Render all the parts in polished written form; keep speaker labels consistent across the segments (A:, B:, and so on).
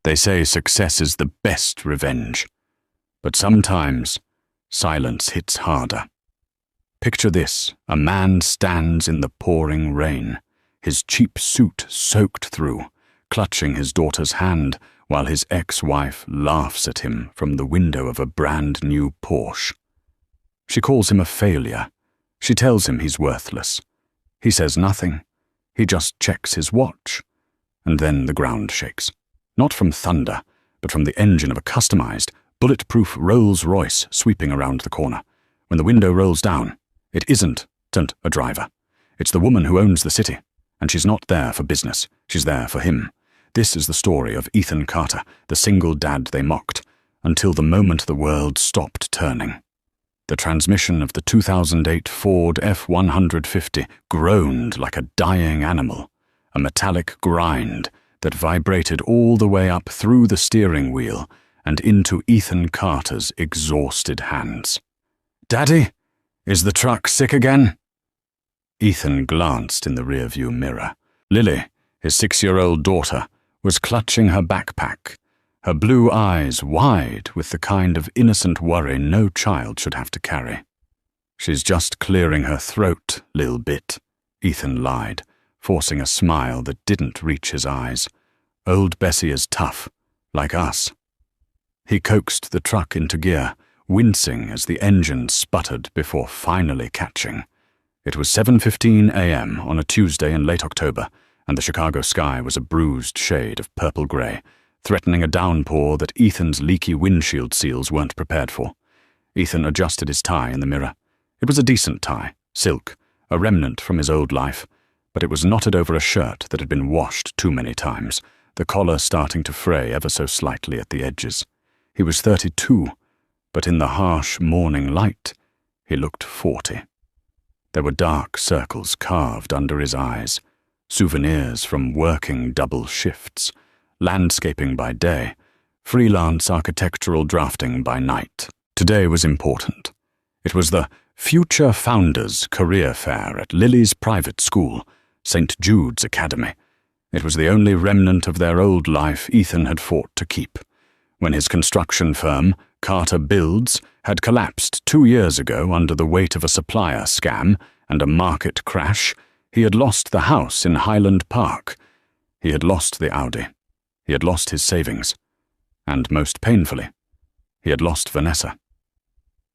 A: They say success is the best revenge. But sometimes, silence hits harder. Picture this: a man stands in the pouring rain, his cheap suit soaked through, clutching his daughter's hand while his ex-wife laughs at him from the window of a brand-new Porsche. She calls him a failure. She tells him he's worthless. He says nothing. He just checks his watch. And then the ground shakes. Not from thunder, but from the engine of a customized, bulletproof Rolls-Royce sweeping around the corner. When the window rolls down, it isn't a driver. It's the woman who owns the city. And she's not there for business. She's there for him. This is the story of Ethan Carter, the single dad they mocked, until the moment the world stopped turning. The transmission of the 2008 Ford F-150 groaned like a dying animal, a metallic grind that vibrated all the way up through the steering wheel and into Ethan Carter's exhausted hands. "Daddy, is the truck sick again?" Ethan glanced in the rearview mirror. Lily, his 6-year-old daughter, was clutching her backpack, her blue eyes wide with the kind of innocent worry no child should have to carry. "She's just clearing her throat, lil bit," Ethan lied, forcing a smile that didn't reach his eyes. "Old Bessie is tough, like us." He coaxed the truck into gear, wincing as the engine sputtered before finally catching. It was 7:15 a.m. on a Tuesday in late October, and the Chicago sky was a bruised shade of purple-gray, threatening a downpour that Ethan's leaky windshield seals weren't prepared for. Ethan adjusted his tie in the mirror. It was a decent tie, silk, a remnant from his old life, but it was knotted over a shirt that had been washed too many times, the collar starting to fray ever so slightly at the edges. He was 32, but in the harsh morning light, he looked 40. There were dark circles carved under his eyes, souvenirs from working double shifts, landscaping by day, freelance architectural drafting by night. Today was important. It was the Future Founders Career Fair at Lily's private school, St. Jude's Academy. It was the only remnant of their old life Ethan had fought to keep. When his construction firm, Carter Builds, had collapsed 2 years ago under the weight of a supplier scam and a market crash, he had lost the house in Highland Park. He had lost the Audi. He had lost his savings. And most painfully, he had lost Vanessa.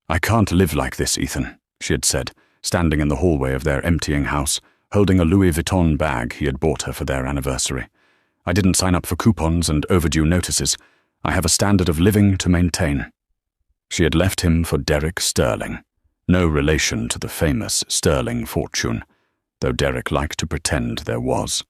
A: "I can't live like this, Ethan," she had said, standing in the hallway of their emptying house, holding a Louis Vuitton bag he had bought her for their anniversary. "I didn't sign up for coupons and overdue notices. I have a standard of living to maintain." She had left him for Derek Sterling, no relation to the famous Sterling fortune, though Derek liked to pretend there was.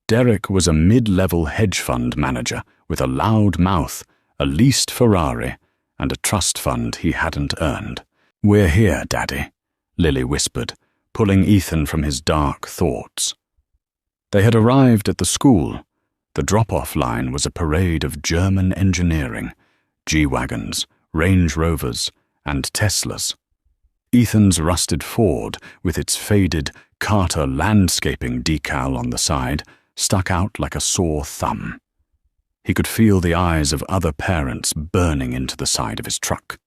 A: Derek was a mid-level hedge fund manager with a loud mouth, a leased Ferrari, and a trust fund he hadn't earned. "We're here, Daddy," Lily whispered, pulling Ethan from his dark thoughts. They had arrived at the school. The drop-off line was a parade of German engineering, G-Wagons, Range Rovers, and Teslas. Ethan's rusted Ford, with its faded Carter landscaping decal on the side, stuck out like a sore thumb. He could feel the eyes of other parents burning into the side of his truck.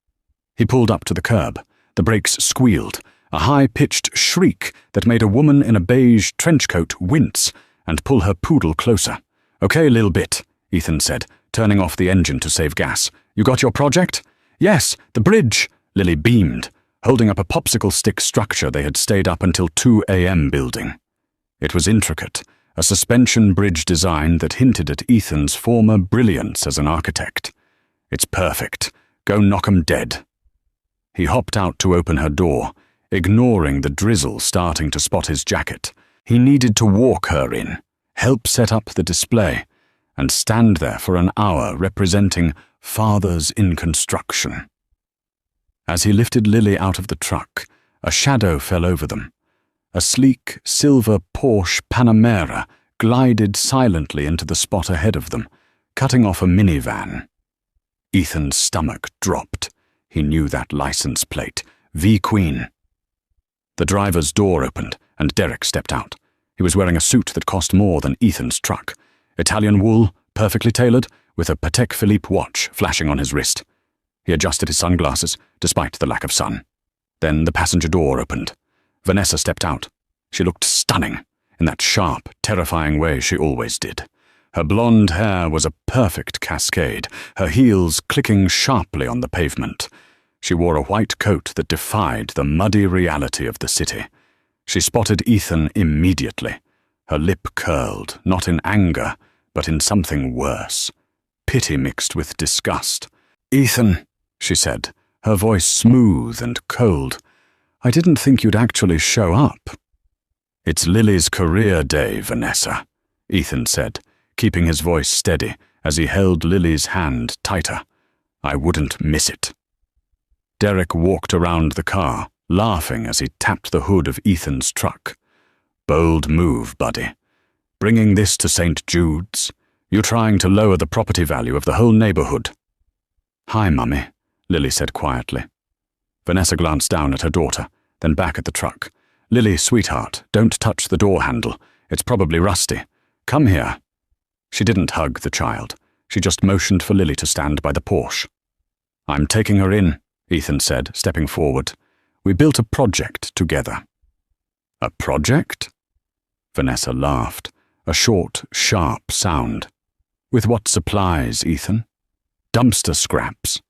A: He pulled up to the curb. The brakes squealed, a high-pitched shriek that made a woman in a beige trench coat wince and pull her poodle closer. "Okay, lil bit," Ethan said, turning off the engine to save gas. "You got your project?" "Yes, the bridge," Lily beamed, holding up a popsicle stick structure they had stayed up until 2 a.m. building. It was intricate, a suspension bridge design that hinted at Ethan's former brilliance as an architect. "It's perfect. Go knock 'em dead." He hopped out to open her door, ignoring the drizzle starting to spot his jacket. He needed to walk her in, help set up the display, and stand there for an hour representing fathers in construction. As he lifted Lily out of the truck, a shadow fell over them. A sleek, silver Porsche Panamera glided silently into the spot ahead of them, cutting off a minivan. Ethan's stomach dropped. He knew that license plate, V Queen. The driver's door opened, and Derek stepped out. He was wearing a suit that cost more than Ethan's truck. Italian wool, perfectly tailored, with a Patek Philippe watch flashing on his wrist. He adjusted his sunglasses, despite the lack of sun. Then the passenger door opened. Vanessa stepped out. She looked stunning, in that sharp, terrifying way she always did. Her blonde hair was a perfect cascade, her heels clicking sharply on the pavement. She wore a white coat that defied the muddy reality of the city. She spotted Ethan immediately. Her lip curled, not in anger, but in something worse. Pity mixed with disgust. "Ethan," she said, her voice smooth and cold, "I didn't think you'd actually show up." "It's Lily's career day, Vanessa," Ethan said, keeping his voice steady as he held Lily's hand tighter. "I wouldn't miss it." Derek walked around the car, laughing as he tapped the hood of Ethan's truck. "Bold move, buddy. Bringing this to St. Jude's? You're trying to lower the property value of the whole neighborhood." "Hi, Mummy," Lily said quietly. Vanessa glanced down at her daughter, then back at the truck. "Lily, sweetheart, don't touch the door handle. It's probably rusty. Come here." She didn't hug the child. She just motioned for Lily to stand by the Porsche. "I'm taking her in," Ethan said, stepping forward. "We built a project together." "A project?" Vanessa laughed, a short, sharp sound. "With what supplies, Ethan?" "Dumpster scraps.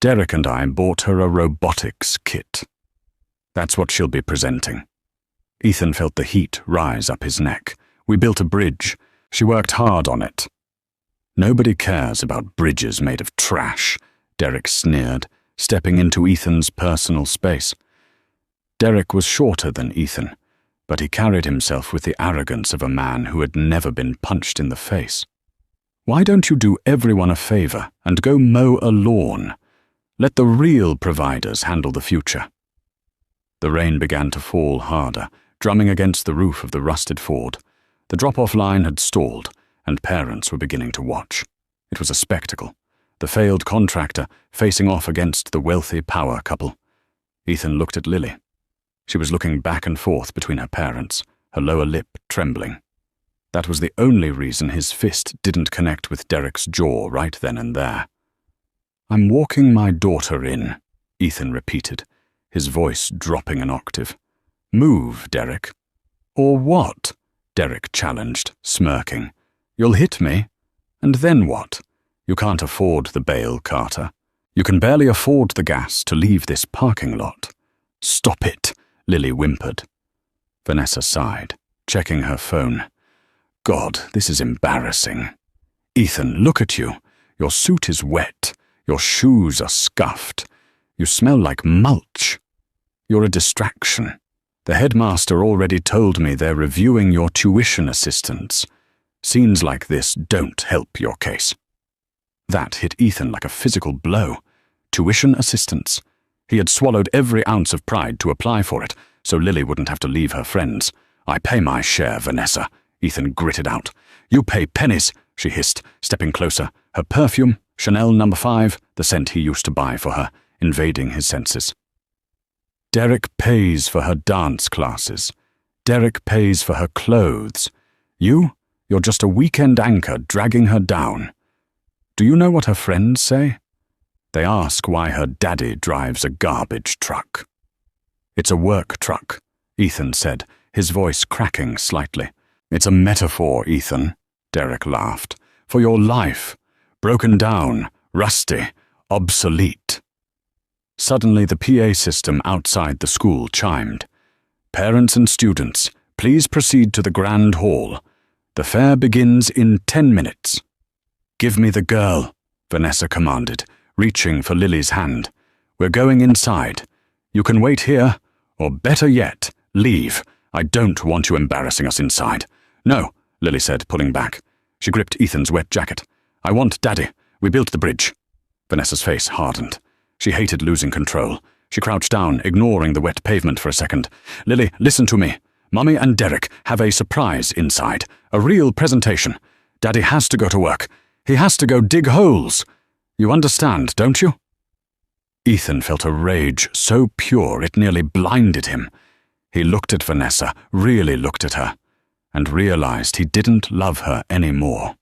A: Derek and I bought her a robotics kit. That's what she'll be presenting." Ethan felt the heat rise up his neck. "We built a bridge. She worked hard on it." "Nobody cares about bridges made of trash," Derek sneered, stepping into Ethan's personal space. Derek was shorter than Ethan, but he carried himself with the arrogance of a man who had never been punched in the face. "Why don't you do everyone a favor and go mow a lawn? Let the real providers handle the future." The rain began to fall harder, drumming against the roof of the rusted Ford. The drop-off line had stalled, and parents were beginning to watch. It was a spectacle. The failed contractor facing off against the wealthy power couple. Ethan looked at Lily. She was looking back and forth between her parents, her lower lip trembling. That was the only reason his fist didn't connect with Derek's jaw right then and there. "I'm walking my daughter in," Ethan repeated, his voice dropping an octave. "Move, Derek." "Or what?" Derek challenged, smirking. "You'll hit me? And then what? You can't afford the bail, Carter. You can barely afford the gas to leave this parking lot." "Stop it," Lily whimpered. Vanessa sighed, checking her phone. "God, this is embarrassing. Ethan, look at you. Your suit is wet. Your shoes are scuffed. You smell like mulch. You're a distraction. The headmaster already told me they're reviewing your tuition assistants. Scenes like this don't help your case." That hit Ethan like a physical blow. Tuition assistants. He had swallowed every ounce of pride to apply for it, so Lily wouldn't have to leave her friends. "I pay my share, Vanessa," Ethan gritted out. "You pay pennies," she hissed, stepping closer. Her perfume, Chanel No. 5, the scent he used to buy for her, invading his senses. "Derek pays for her dance classes. Derek pays for her clothes. You're just a weekend anchor dragging her down. Do you know what her friends say? They ask why her daddy drives a garbage truck." "It's a work truck," Ethan said, his voice cracking slightly. "It's a metaphor, Ethan," Derek laughed, "for your life. Broken down, rusty, obsolete." Suddenly the PA system outside the school chimed. "Parents and students, please proceed to the Grand Hall. The fair begins in 10 minutes. "Give me the girl," Vanessa commanded, reaching for Lily's hand. "We're going inside. You can wait here, or better yet, leave. I don't want you embarrassing us inside." "No," Lily said, pulling back. She gripped Ethan's wet jacket. "I want Daddy. We built the bridge." Vanessa's face hardened. She hated losing control. She crouched down, ignoring the wet pavement for a second. "Lily, listen to me. Mummy and Derek have a surprise inside. A real presentation. Daddy has to go to work. He has to go dig holes. You understand, don't you?" Ethan felt a rage so pure it nearly blinded him. He looked at Vanessa, really looked at her, and realized he didn't love her anymore.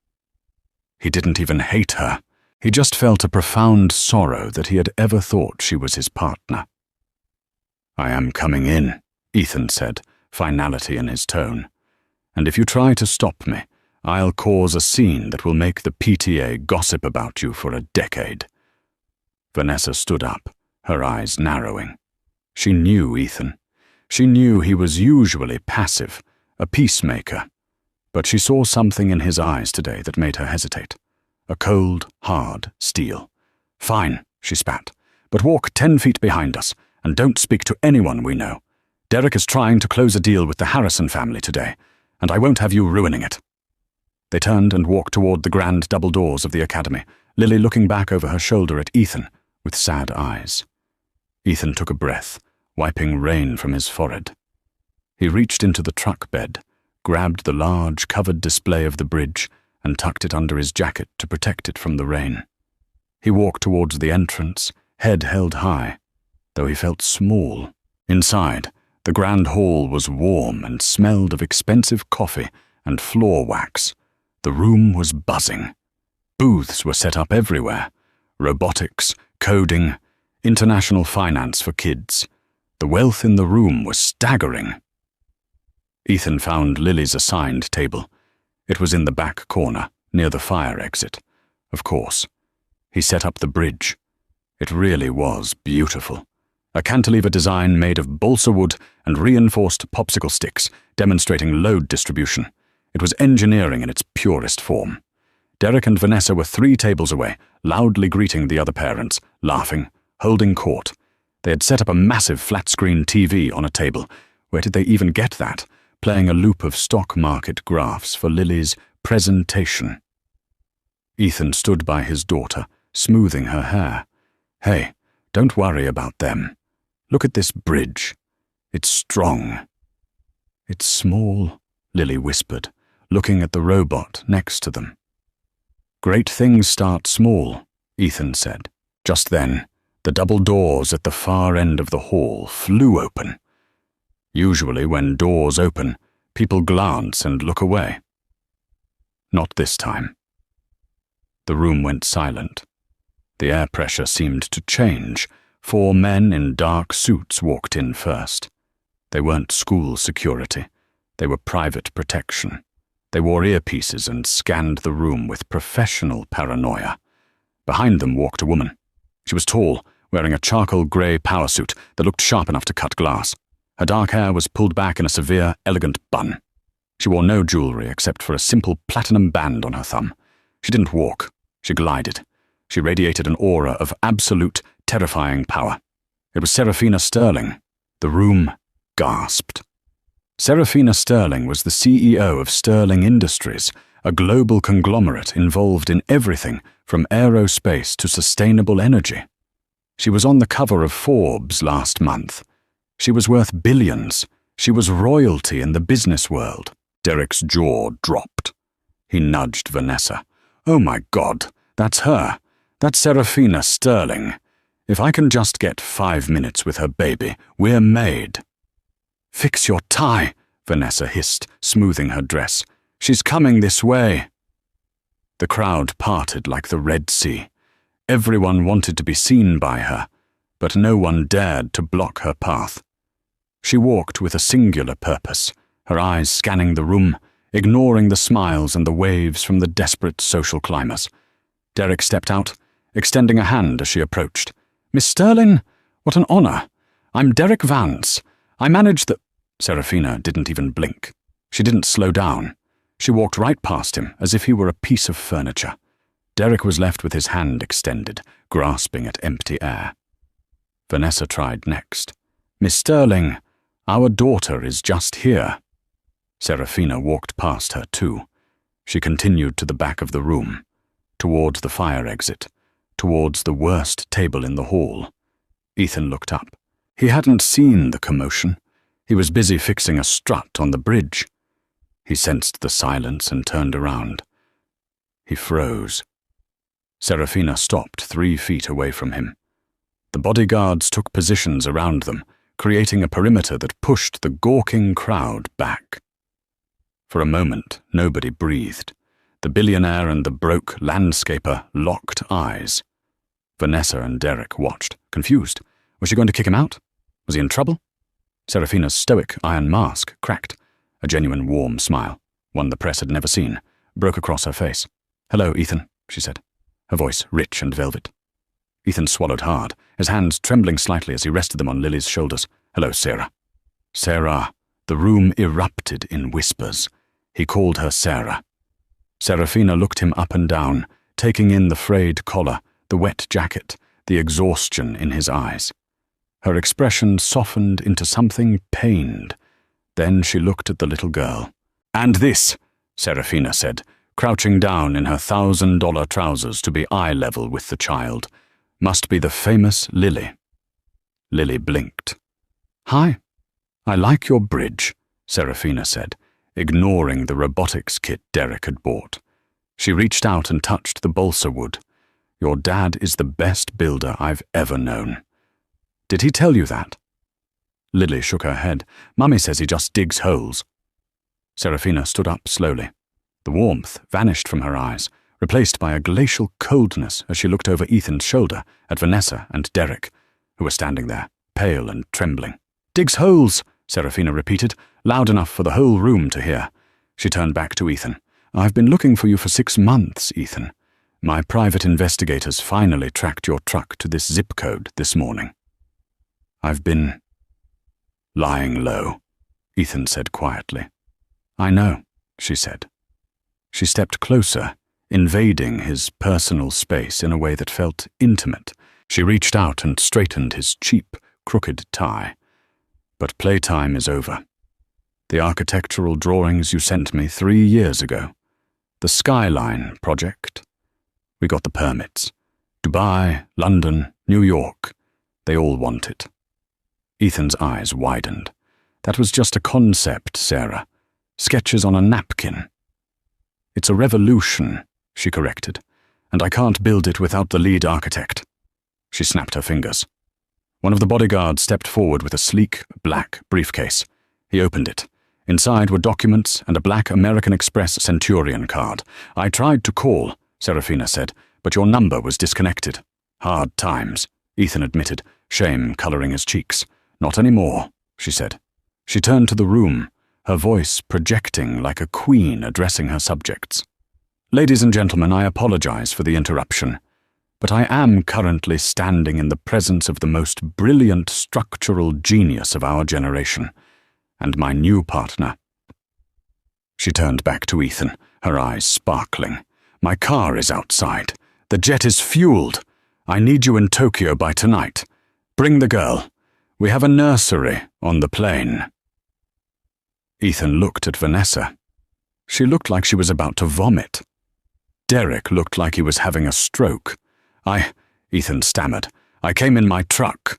A: He didn't even hate her. He just felt a profound sorrow that he had ever thought she was his partner. "I am coming in," Ethan said, finality in his tone. "And if you try to stop me, I'll cause a scene that will make the PTA gossip about you for a decade." Vanessa stood up, her eyes narrowing. She knew Ethan. She knew he was usually passive, a peacemaker. But she saw something in his eyes today that made her hesitate. A cold, hard steel. "Fine," she spat, "but walk 10 feet behind us, and don't speak to anyone we know. Derek is trying to close a deal with the Harrison family today, and I won't have you ruining it." They turned and walked toward the grand double doors of the academy, Lily looking back over her shoulder at Ethan with sad eyes. Ethan took a breath, wiping rain from his forehead. He reached into the truck bed, grabbed the large covered display of the bridge, and tucked it under his jacket to protect it from the rain. He walked towards the entrance, head held high, though he felt small. Inside, the grand hall was warm and smelled of expensive coffee and floor wax. The room was buzzing. Booths were set up everywhere. Robotics, coding, international finance for kids. The wealth in the room was staggering. Ethan found Lily's assigned table. It was in the back corner, near the fire exit. Of course. He set up the bridge. It really was beautiful. A cantilever design made of balsa wood and reinforced popsicle sticks, demonstrating load distribution. It was engineering in its purest form. Derek and Vanessa were 3 tables away, loudly greeting the other parents, laughing, holding court. They had set up a massive flat-screen TV on a table. Where did they even get that? Playing a loop of stock market graphs for Lily's presentation. Ethan stood by his daughter, smoothing her hair. "Hey, don't worry about them. Look at this bridge. It's strong." "It's small," Lily whispered, looking at the robot next to them. "Great things start small," Ethan said. Just then, the double doors at the far end of the hall flew open. Usually when doors open, people glance and look away. Not this time. The room went silent. The air pressure seemed to change. 4 men in dark suits walked in first. They weren't school security. They were private protection. They wore earpieces and scanned the room with professional paranoia. Behind them walked a woman. She was tall, wearing a charcoal grey power suit that looked sharp enough to cut glass. Her dark hair was pulled back in a severe, elegant bun. She wore no jewelry except for a simple platinum band on her thumb. She didn't walk. She glided. She radiated an aura of absolute, terrifying power. It was Serafina Sterling. The room gasped. Serafina Sterling was the CEO of Sterling Industries, a global conglomerate involved in everything from aerospace to sustainable energy. She was on the cover of Forbes last month. She was worth billions. She was royalty in the business world. Derek's jaw dropped. He nudged Vanessa. "Oh my God, that's her. That's Serafina Sterling. If I can just get 5 minutes with her baby, we're made." "Fix your tie," Vanessa hissed, smoothing her dress. "She's coming this way." The crowd parted like the Red Sea. Everyone wanted to be seen by her, but no one dared to block her path. She walked with a singular purpose, her eyes scanning the room, ignoring the smiles and the waves from the desperate social climbers. Derek stepped out, extending a hand as she approached. "Miss Sterling, what an honor. I'm Derek Vance. I manage the—" Serafina didn't even blink. She didn't slow down. She walked right past him as if he were a piece of furniture. Derek was left with his hand extended, grasping at empty air. Vanessa tried next. "Miss Sterling, our daughter is just here." Serafina walked past her too. She continued to the back of the room, towards the fire exit, towards the worst table in the hall. Ethan looked up. He hadn't seen the commotion. He was busy fixing a strut on the bridge. He sensed the silence and turned around. He froze. Serafina stopped 3 feet away from him. The bodyguards took positions around them, creating a perimeter that pushed the gawking crowd back. For a moment, nobody breathed. The billionaire and the broke landscaper locked eyes. Vanessa and Derek watched, confused. Was she going to kick him out? Was he in trouble? Serafina's stoic iron mask cracked. A genuine warm smile, one the press had never seen, broke across her face. "Hello, Ethan," she said, her voice rich and velvet. Ethan swallowed hard, his hands trembling slightly as he rested them on Lily's shoulders. "Hello, Sarah." Sarah. The room erupted in whispers. He called her Sarah. Serafina looked him up and down, taking in the frayed collar, the wet jacket, the exhaustion in his eyes. Her expression softened into something pained. Then she looked at the little girl. "And this," Serafina said, crouching down in her $1,000 trousers to be eye level with the child, "must be the famous Lily." Lily blinked. "Hi. I like your bridge," Serafina said, ignoring the robotics kit Derek had bought. She reached out and touched the balsa wood. "Your dad is the best builder I've ever known." "Did he tell you that?" Lily shook her head. "Mummy says he just digs holes." Serafina stood up slowly. The warmth vanished from her eyes, replaced by a glacial coldness as she looked over Ethan's shoulder at Vanessa and Derek, who were standing there, pale and trembling. "Digs holes," Serafina repeated, loud enough for the whole room to hear. She turned back to Ethan. "I've been looking for you for 6 months, Ethan. My private investigators finally tracked your truck to this zip code this morning." "I've been lying low," Ethan said quietly. "I know," she said. She stepped closer, invading his personal space in a way that felt intimate. She reached out and straightened his cheap, crooked tie. "But playtime is over. The architectural drawings you sent me 3 years ago. The Skyline project. We got the permits. Dubai, London, New York. They all want it." Ethan's eyes widened. "That was just a concept, Sarah. Sketches on a napkin." "It's a revolution," she corrected, "and I can't build it without the lead architect." She snapped her fingers. One of the bodyguards stepped forward with a sleek, black briefcase. He opened it. Inside were documents and a black American Express Centurion card. "I tried to call," Serafina said, "but your number was disconnected." "Hard times," Ethan admitted, shame coloring his cheeks. "Not anymore," she said. She turned to the room, her voice projecting like a queen addressing her subjects. "Ladies and gentlemen, I apologize for the interruption, but I am currently standing in the presence of the most brilliant structural genius of our generation, and my new partner." She turned back to Ethan, her eyes sparkling. "My car is outside. The jet is fueled. I need you in Tokyo by tonight. Bring the girl. We have a nursery on the plane." Ethan looked at Vanessa. She looked like she was about to vomit. Derek looked like he was having a stroke. Ethan stammered, "I came in my truck."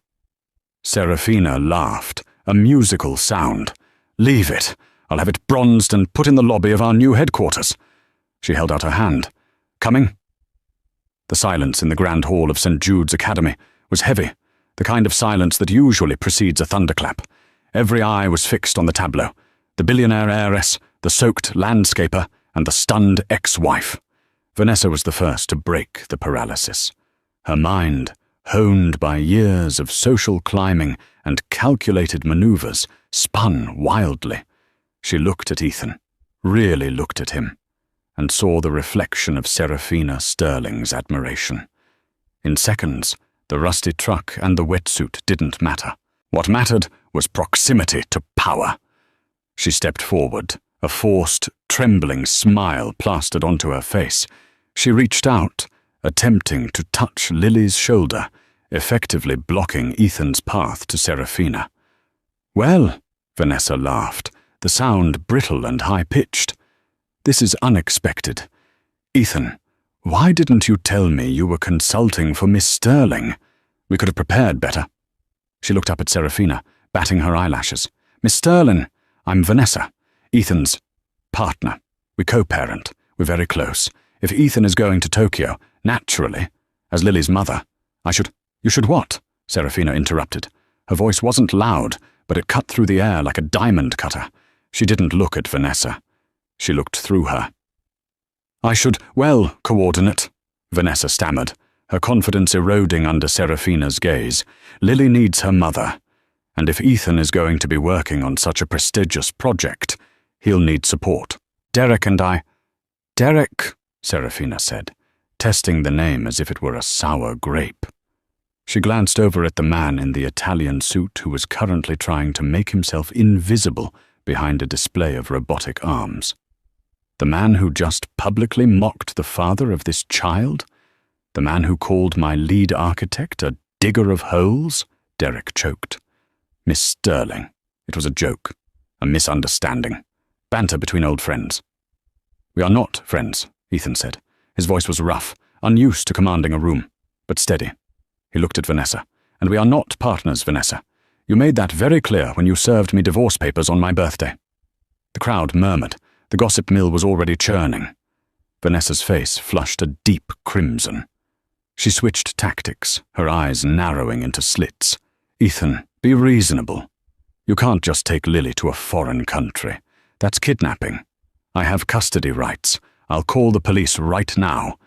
A: Serafina laughed, a musical sound. "Leave it. I'll have it bronzed and put in the lobby of our new headquarters." She held out her hand. "Coming?" The silence in the grand hall of St. Jude's Academy was heavy, the kind of silence that usually precedes a thunderclap. Every eye was fixed on the tableau, the billionaire heiress, the soaked landscaper, and the stunned ex-wife. Vanessa was the first to break the paralysis. Her mind, honed by years of social climbing and calculated maneuvers, spun wildly. She looked at Ethan, really looked at him, and saw the reflection of Serafina Sterling's admiration. In seconds, the rusty truck and the wetsuit didn't matter. What mattered was proximity to power. She stepped forward, a forced, trembling smile plastered onto her face. She reached out, attempting to touch Lily's shoulder, effectively blocking Ethan's path to Serafina. "Well," Vanessa laughed, the sound brittle and high-pitched. "This is unexpected. Ethan, why didn't you tell me you were consulting for Miss Sterling? We could have prepared better." She looked up at Serafina, batting her eyelashes. "Miss Sterling, I'm Vanessa, Ethan's partner. We co-parent. We're very close. If Ethan is going to Tokyo, naturally, as Lily's mother, You should what?" Serafina interrupted. Her voice wasn't loud, but it cut through the air like a diamond cutter. She didn't look at Vanessa. She looked through her. Coordinate, Vanessa stammered, her confidence eroding under Serafina's gaze. Lily needs her mother, and if Ethan is going to be working on such a prestigious project, he'll need support. Derek, Serafina said, testing the name as if it were a sour grape. She glanced over at the man in the Italian suit who was currently trying to make himself invisible behind a display of robotic arms. The man who just publicly mocked the father of this child? The man who called my lead architect a digger of holes? Derek choked. Miss Sterling. It was a joke, a misunderstanding, banter between old friends. We are not friends, Ethan said. His voice was rough, unused to commanding a room, but steady. He looked at Vanessa. And we are not partners, Vanessa. You made that very clear when you served me divorce papers on my birthday. The crowd murmured. The gossip mill was already churning. Vanessa's face flushed a deep crimson. She switched tactics, her eyes narrowing into slits. Ethan, be reasonable. You can't just take Lily to a foreign country. That's kidnapping. I have custody rights. I'll call the police right now.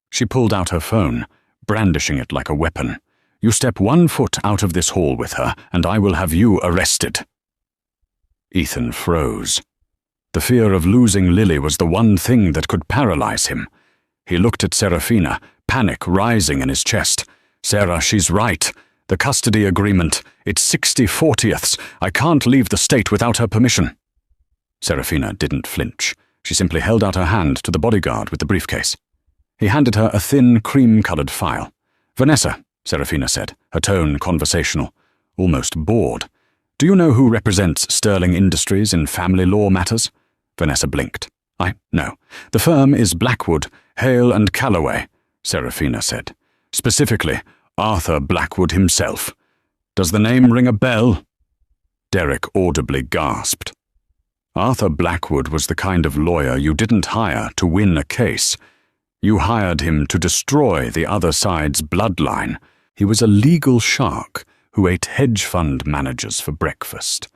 A: She pulled out her phone, brandishing it like a weapon. You step 1 foot out of this hall with her, and I will have you arrested. Ethan froze. The fear of losing Lily was the one thing that could paralyze him. He looked at Serafina, panic rising in his chest. Sarah, she's right. The custody agreement. It's 60/40ths. I can't leave the state without her permission. Serafina didn't flinch. She simply held out her hand to the bodyguard with the briefcase. He handed her a thin, cream-colored file. Vanessa, Serafina said, her tone conversational, almost bored. Do you know who represents Sterling Industries in family law matters? Vanessa blinked. No. The firm is Blackwood, Hale and Calloway, Serafina said. Specifically, Arthur Blackwood himself. Does the name ring a bell? Derek audibly gasped. Arthur Blackwood was the kind of lawyer you didn't hire to win a case. You hired him to destroy the other side's bloodline. He was a legal shark who ate hedge fund managers for breakfast.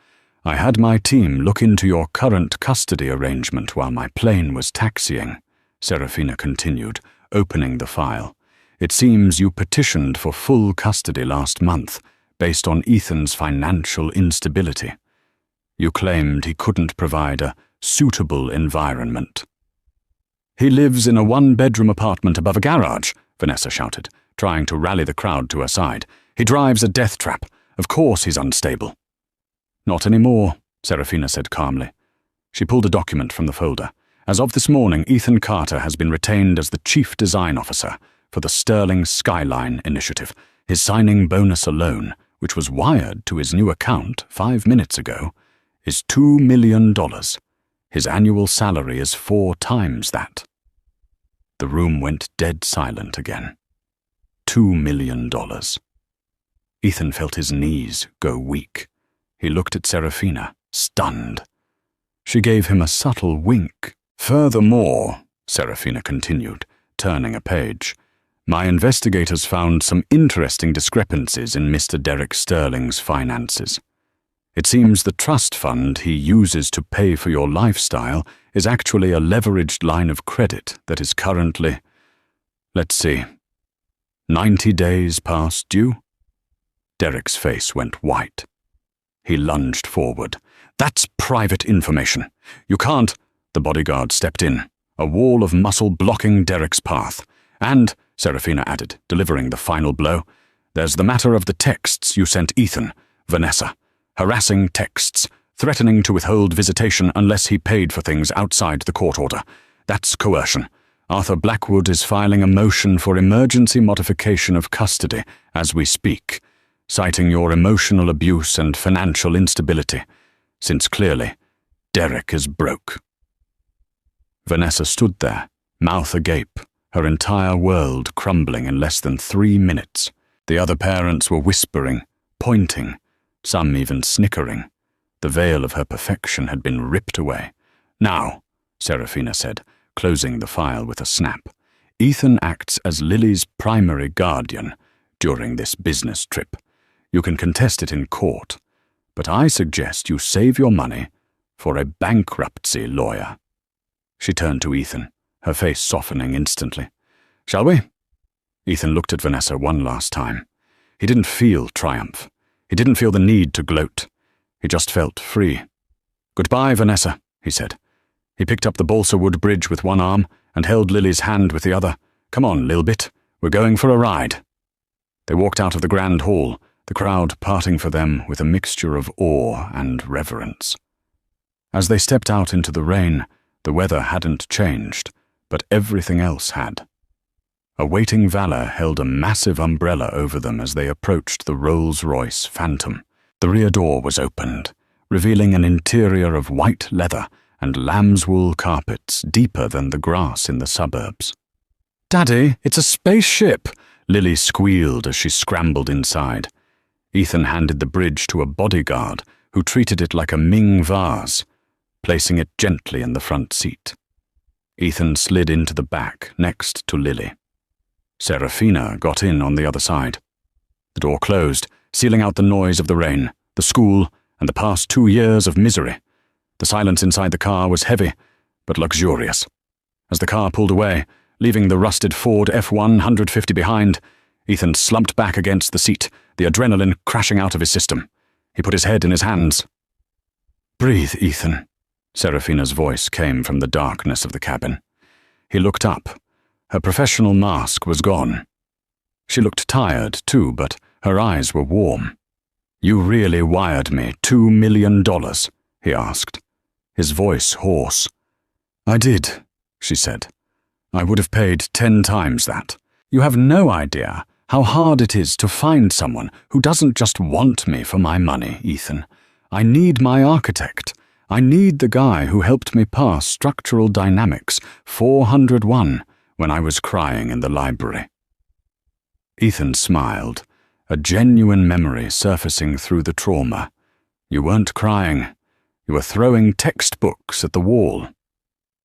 A: I had my team look into your current custody arrangement while my plane was taxiing, Serafina continued, opening the file. It seems you petitioned for full custody last month, based on Ethan's financial instability. You claimed he couldn't provide a suitable environment. He lives in a 1-bedroom apartment above a garage, Vanessa shouted, trying to rally the crowd to her side. He drives a death trap. Of course he's unstable. Not anymore, Serafina said calmly. She pulled a document from the folder. As of this morning, Ethan Carter has been retained as the Chief Design Officer for the Sterling Skyline Initiative. His signing bonus alone, which was wired to his new account 5 minutes ago, is $2 million. His annual salary is 4 times that. The room went dead silent again. $2 million. Ethan felt his knees go weak. He looked at Serafina, stunned. She gave him a subtle wink. Furthermore, Serafina continued, turning a page, my investigators found some interesting discrepancies in Mr. Derek Sterling's finances. It seems the trust fund he uses to pay for your lifestyle is actually a leveraged line of credit that is currently, 90 days past due? Derek's face went white. He lunged forward. That's private information. You can't. The bodyguard stepped in, a wall of muscle blocking Derek's path. And, Serafina added, delivering the final blow, there's the matter of the texts you sent Ethan, Vanessa. Harassing texts, threatening to withhold visitation unless he paid for things outside the court order. That's coercion. Arthur Blackwood is filing a motion for emergency modification of custody as we speak, citing your emotional abuse and financial instability, since clearly Derek is broke. Vanessa stood there, mouth agape, her entire world crumbling in less than 3 minutes. The other parents were whispering, pointing, some even snickering. The veil of her perfection had been ripped away. Now, Serafina said, closing the file with a snap, Ethan acts as Lily's primary guardian during this business trip. You can contest it in court, but I suggest you save your money for a bankruptcy lawyer. She turned to Ethan, her face softening instantly. "Shall we?" Ethan looked at Vanessa one last time. He didn't feel triumph. He didn't feel the need to gloat. He just felt free. "Goodbye, Vanessa," he said. He picked up the balsa wood bridge with one arm and held Lily's hand with the other. "Come on, Lil Bit. We're going for a ride." They walked out of the grand hall, the crowd parting for them with a mixture of awe and reverence. As they stepped out into the rain, the weather hadn't changed, but everything else had. A waiting valet held a massive umbrella over them as they approached the Rolls-Royce Phantom. The rear door was opened, revealing an interior of white leather and lambswool carpets deeper than the grass in the suburbs. "Daddy, it's a spaceship!" Lily squealed as she scrambled inside. Ethan handed the bridge to a bodyguard who treated it like a Ming vase, placing it gently in the front seat. Ethan slid into the back next to Lily. Serafina got in on the other side. The door closed, sealing out the noise of the rain, the school, and the past 2 years of misery. The silence inside the car was heavy, but luxurious. As the car pulled away, leaving the rusted Ford F-150 behind, Ethan slumped back against the seat, the adrenaline crashing out of his system. He put his head in his hands. "Breathe, Ethan." Serafina's voice came from the darkness of the cabin. He looked up. Her professional mask was gone. She looked tired, too, but her eyes were warm. "You really wired me $2 million, he asked, his voice hoarse. "I did," she said. "I would have paid 10 times that. You have no idea how hard it is to find someone who doesn't just want me for my money, Ethan. I need my architect. I need the guy who helped me pass structural dynamics 401 when I was crying in the library." Ethan smiled, a genuine memory surfacing through the trauma. "You weren't crying. You were throwing textbooks at the wall."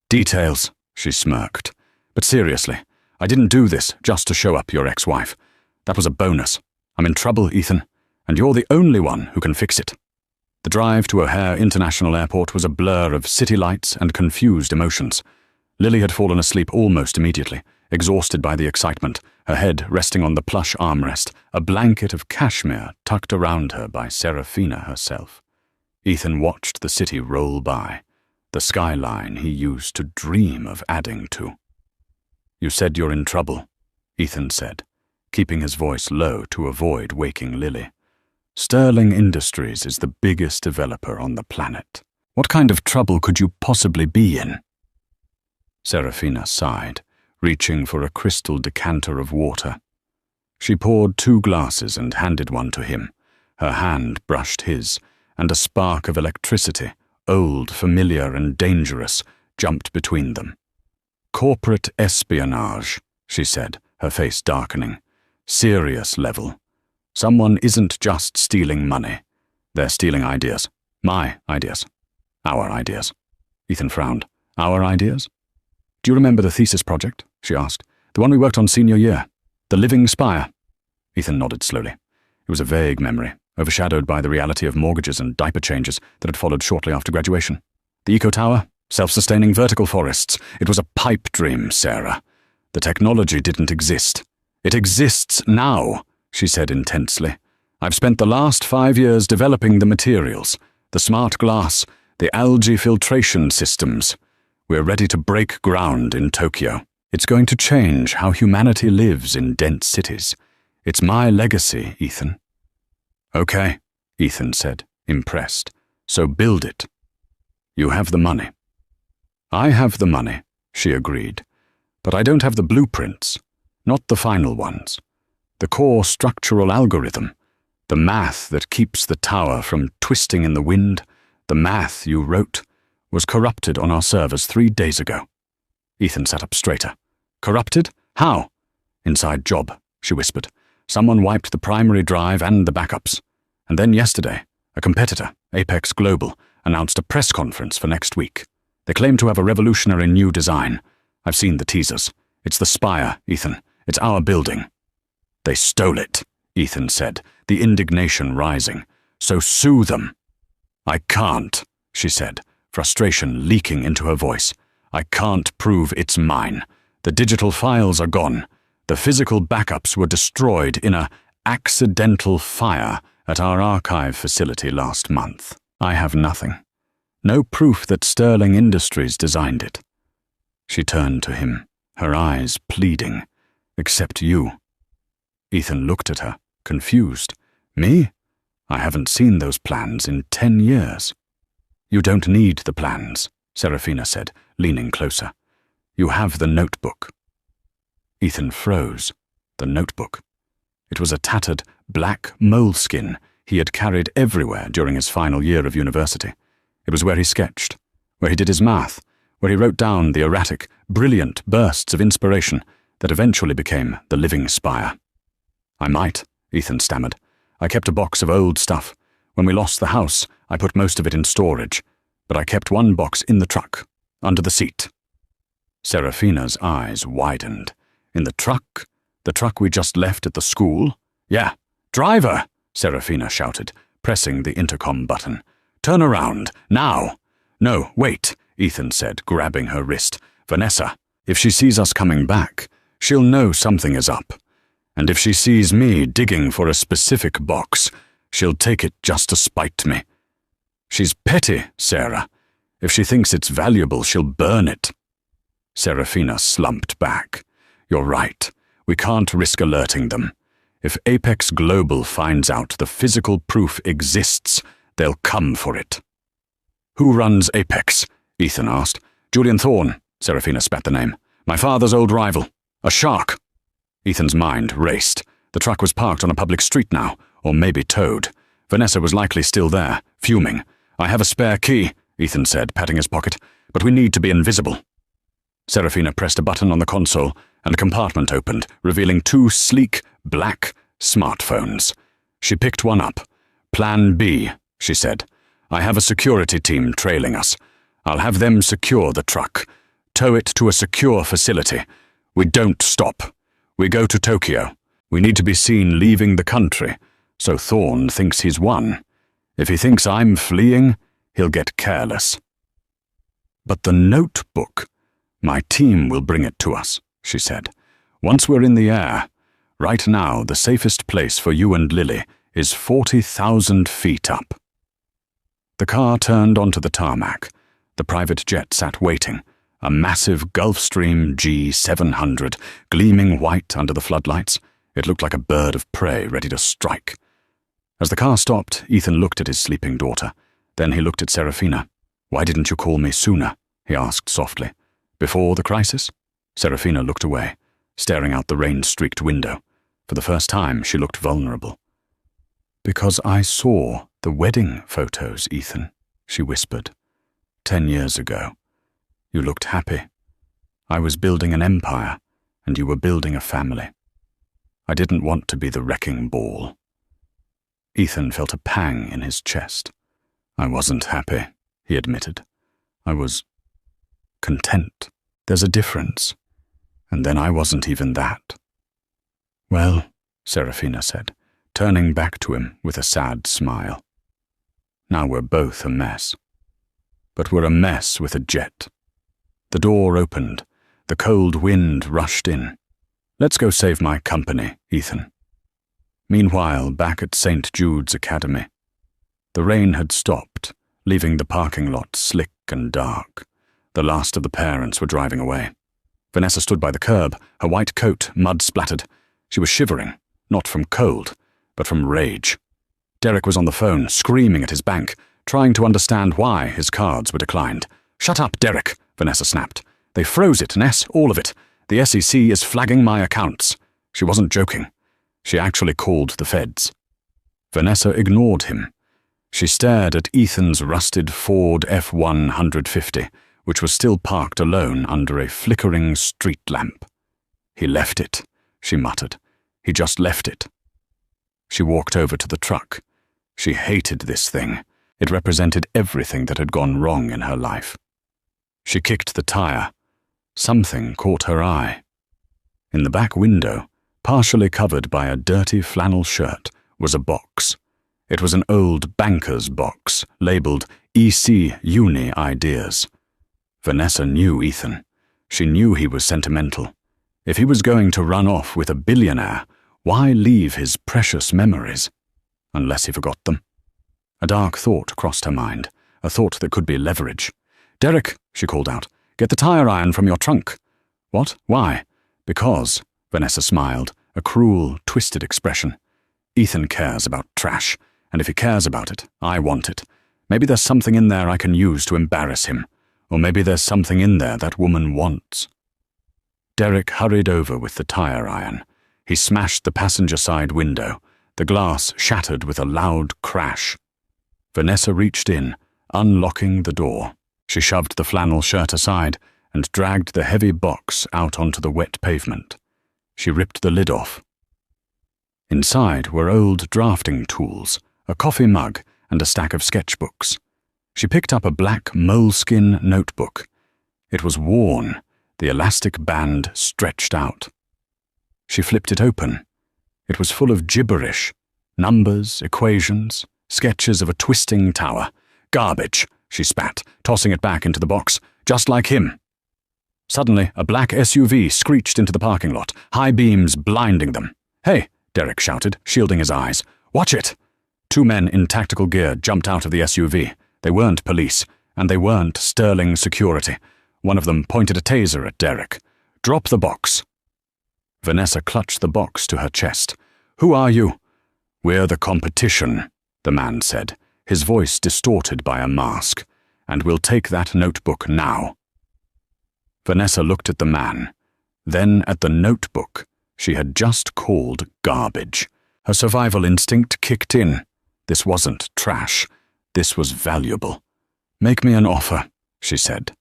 A: "Details," she smirked. "But seriously, I didn't do this just to show up your ex-wife. That was a bonus. I'm in trouble, Ethan, and you're the only one who can fix it." The drive to O'Hare International Airport was a blur of city lights and confused emotions. Lily had fallen asleep almost immediately, exhausted by the excitement, her head resting on the plush armrest, a blanket of cashmere tucked around her by Serafina herself. Ethan watched the city roll by, the skyline he used to dream of adding to. "You said you're in trouble," Ethan said, keeping his voice low to avoid waking Lily. "Sterling Industries is the biggest developer on the planet. What kind of trouble could you possibly be in?" Serafina sighed, reaching for a crystal decanter of water. She poured 2 glasses and handed one to him. Her hand brushed his, and a spark of electricity, old, familiar, and dangerous, jumped between them. "Corporate espionage," she said, her face darkening. "Serious level. Someone isn't just stealing money. They're stealing ideas. My ideas. Our ideas." Ethan frowned. "Our ideas?" "Do you remember the thesis project?" she asked. "The one we worked on senior year. The Living Spire." Ethan nodded slowly. It was a vague memory, overshadowed by the reality of mortgages and diaper changes that had followed shortly after graduation. The eco-tower? Self-sustaining vertical forests. It was a pipe dream, Sarah. The technology didn't exist. "It exists now," she said intensely. "I've spent the last 5 years developing the materials, the smart glass, the algae filtration systems. We're ready to break ground in Tokyo. It's going to change how humanity lives in dense cities. It's my legacy, Ethan." "Okay," Ethan said, impressed. "So build it." "You have the money." "I have the money," she agreed. "But I don't have the blueprints. Not the final ones. The core structural algorithm. The math that keeps the tower from twisting in the wind. The math you wrote was corrupted on our servers 3 days ago." Ethan sat up straighter. "Corrupted? How?" "Inside job," she whispered. "Someone wiped the primary drive and the backups. And then yesterday, a competitor, Apex Global, announced a press conference for next week. They claim to have a revolutionary new design. I've seen the teasers. It's the Spire, Ethan. It's our building." "They stole it," Ethan said, the indignation rising. "So sue them." "I can't," she said, frustration leaking into her voice. I can't prove it's mine. The digital files are gone. The physical backups were destroyed in a accidental fire at our archive facility last month. I have nothing. No proof that Sterling Industries designed it. She turned to him, her eyes pleading. Except you. Ethan looked at her, confused. Me? I haven't seen those plans in 10 years. You don't need the plans, Serafina said, leaning closer. You have the notebook. Ethan froze. The notebook. It was a tattered black moleskin he had carried everywhere during his final year of university. It was where he sketched, where he did his math, where he wrote down the erratic, brilliant bursts of inspiration that eventually became the living spire. I might, Ethan stammered. I kept a box of old stuff. When we lost the house, I put most of it in storage, but I kept one box in the truck, under the seat. Serafina's eyes widened. In the truck? The truck we just left at the school? Yeah. Driver! Serafina shouted, pressing the intercom button. Turn around, now! No, wait, Ethan said, grabbing her wrist. Vanessa, if she sees us coming back, she'll know something is up. And if she sees me digging for a specific box, she'll take it just to spite me. She's petty, Sarah. If she thinks it's valuable, she'll burn it. Serafina slumped back. You're right. We can't risk alerting them. If Apex Global finds out the physical proof exists, they'll come for it. Who runs Apex? Ethan asked. Julian Thorne, Serafina spat the name. My father's old rival. A shark. Ethan's mind raced. The truck was parked on a public street now, or maybe towed. Vanessa was likely still there, fuming. I have a spare key, Ethan said, patting his pocket, but we need to be invisible. Serafina pressed a button on the console, and a compartment opened, revealing 2 sleek, black smartphones. She picked one up. Plan B, she said. I have a security team trailing us. I'll have them secure the truck. Tow it to a secure facility. We don't stop. We go to Tokyo. We need to be seen leaving the country, so Thorne thinks he's won. If he thinks I'm fleeing, he'll get careless. But the notebook. My team will bring it to us, she said. Once we're in the air, right now the safest place for you and Lily is 40,000 feet up. The car turned onto the tarmac. The private jet sat waiting, a massive Gulfstream G700, gleaming white under the floodlights. It looked like a bird of prey ready to strike. As the car stopped, Ethan looked at his sleeping daughter. Then he looked at Serafina. Why didn't you call me sooner? He asked softly. Before the crisis? Serafina looked away, staring out the rain-streaked window. For the first time, she looked vulnerable. Because I saw the wedding photos, Ethan, she whispered. 10 years ago. You looked happy. I was building an empire, and you were building a family. I didn't want to be the wrecking ball. Ethan felt a pang in his chest. I wasn't happy, he admitted. I was content. There's a difference. And then I wasn't even that. Well, Serafina said, turning back to him with a sad smile. Now we're both a mess. But we're a mess with a jet. The door opened. The cold wind rushed in. Let's go save my company, Ethan. Meanwhile, back at St. Jude's Academy. The rain had stopped, leaving the parking lot slick and dark. The last of the parents were driving away. Vanessa stood by the curb, her white coat mud-splattered. She was shivering, not from cold, but from rage. Derek was on the phone, screaming at his bank, trying to understand why his cards were declined. Shut up, Derek, Vanessa snapped. They froze it, Ness, all of it. The SEC is flagging my accounts. She wasn't joking. She actually called the feds. Vanessa ignored him. She stared at Ethan's rusted Ford F-150, which was still parked alone under a flickering street lamp. He left it, she muttered. He just left it. She walked over to the truck. She hated this thing. It represented everything that had gone wrong in her life. She kicked the tire. Something caught her eye. In the back window, partially covered by a dirty flannel shirt, was a box. It was an old banker's box, labeled EC Uni Ideas. Vanessa knew Ethan. She knew he was sentimental. If he was going to run off with a billionaire, why leave his precious memories? Unless he forgot them. A dark thought crossed her mind, a thought that could be leverage. "Derek," she called out, "get the tire iron from your trunk." "What? Why?" "Because," Vanessa smiled, a cruel, twisted expression. "Ethan cares about trash, and if he cares about it, I want it. Maybe there's something in there I can use to embarrass him, or maybe there's something in there that woman wants." Derek hurried over with the tire iron. He smashed the passenger side window. The glass shattered with a loud crash. Vanessa reached in, unlocking the door. She shoved the flannel shirt aside and dragged the heavy box out onto the wet pavement. She ripped the lid off. Inside were old drafting tools, a coffee mug, and a stack of sketchbooks. She picked up a black moleskin notebook. It was worn, the elastic band stretched out. She flipped it open. It was full of gibberish, numbers, equations, sketches of a twisting tower. "Garbage," she spat, tossing it back into the box. "Just like him." Suddenly, a black SUV screeched into the parking lot, high beams blinding them. "Hey," Derek shouted, shielding his eyes. "Watch it!" Two men in tactical gear jumped out of the SUV. They weren't police, and they weren't Sterling security. One of them pointed a taser at Derek. "Drop the box." Vanessa clutched the box to her chest. "Who are you?" "We're the competition," the man said, his voice distorted by a mask. "And we'll take that notebook now." Vanessa looked at the man, then at the notebook she had just called garbage. Her survival instinct kicked in. This wasn't trash. This was valuable. "Make me an offer," she said.